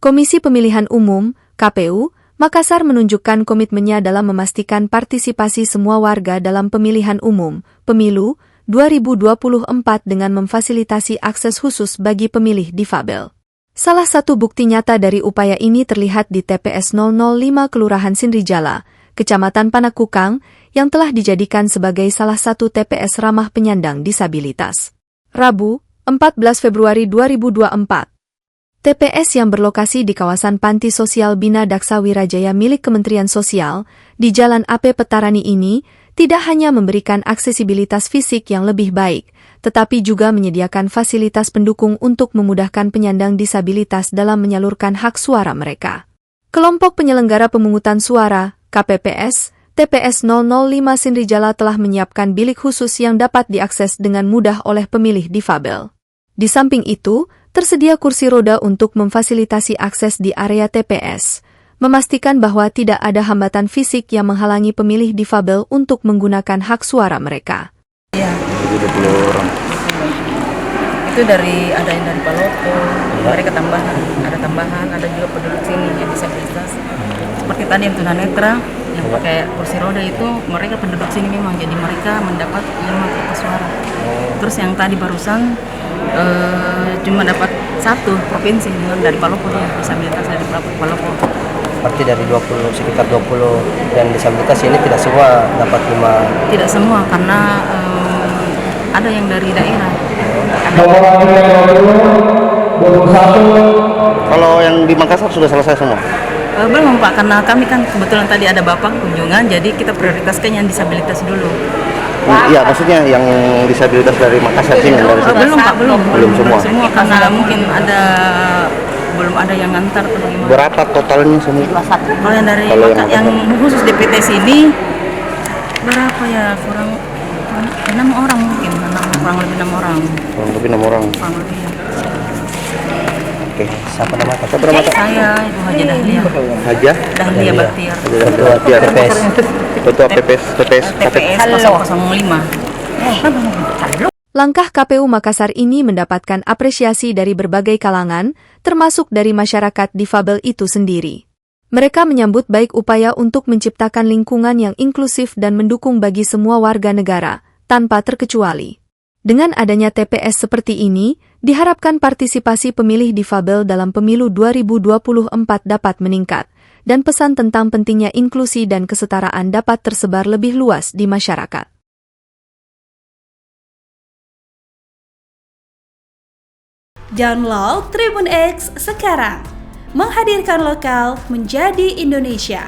Komisi Pemilihan Umum, KPU, Makassar menunjukkan komitmennya dalam memastikan partisipasi semua warga dalam pemilihan umum, pemilu, 2024 dengan memfasilitasi akses khusus bagi pemilih difabel. Salah satu bukti nyata dari upaya ini terlihat di TPS 005 Kelurahan Sindrijala, Kecamatan Panakukang, yang telah dijadikan sebagai salah satu TPS ramah penyandang disabilitas. Rabu, 14 Februari 2024. TPS yang berlokasi di kawasan Panti Sosial Bina Daksa Wirajaya milik Kementerian Sosial, di Jalan AP Petarani ini, tidak hanya memberikan aksesibilitas fisik yang lebih baik, tetapi juga menyediakan fasilitas pendukung untuk memudahkan penyandang disabilitas dalam menyalurkan hak suara mereka. Kelompok penyelenggara pemungutan suara, KPPS, TPS 005 Sindrijala telah menyiapkan bilik khusus yang dapat diakses dengan mudah oleh pemilih difabel. Di samping itu, tersedia kursi roda untuk memfasilitasi akses di area TPS, memastikan bahwa tidak ada hambatan fisik yang menghalangi pemilih difabel untuk menggunakan hak suara mereka. Iya. 70 orang. Itu ada yang dari Palopo, mereka tambahan, ada juga penduduk sini yang disabilitas. Seperti tadi yang tunanetra, yang pakai kursi roda itu, mereka penduduk sini memang, jadi mereka mendapat 5 kertas suara. Terus yang tadi barusan cuma dapat 1 provinsi dari Palopo, dia disabilitas dari Palopo. Berarti dari sekitar 20 yang disabilitas ini tidak semua dapat 5? Tidak semua, karena ada yang dari daerah. Kalau yang di Makassar sudah selesai semua? Belum Pak, karena kami kan kebetulan tadi ada Bapak kunjungan, jadi kita prioritaskan yang disabilitas dulu. Iya, maksudnya yang disabilitas dari Makassar sini? Belum Pak, belum semua? Semua, karena mungkin belum ada yang ngantar atau bagaimana. Berapa totalnya semua? Kalau yang dari yang khusus DPT sini berapa ya, kurang 6 orang mungkin, kurang lebih 6 orang. Kurang lebih 6 orang. Kurang lebih ya. Oke, siapa nama Kak? Saya Ibu Haja Dahlia. Haja? Dahlia Baktiar. TPS. Ketua TPS 005. Langkah KPU Makassar ini mendapatkan apresiasi dari berbagai kalangan, termasuk dari masyarakat difabel itu sendiri. Mereka menyambut baik upaya untuk menciptakan lingkungan yang inklusif dan mendukung bagi semua warga negara, tanpa terkecuali. Dengan adanya TPS seperti ini, diharapkan partisipasi pemilih difabel dalam pemilu 2024 dapat meningkat, dan pesan tentang pentingnya inklusi dan kesetaraan dapat tersebar lebih luas di masyarakat. Download Tribun X sekarang, menghadirkan lokal menjadi Indonesia.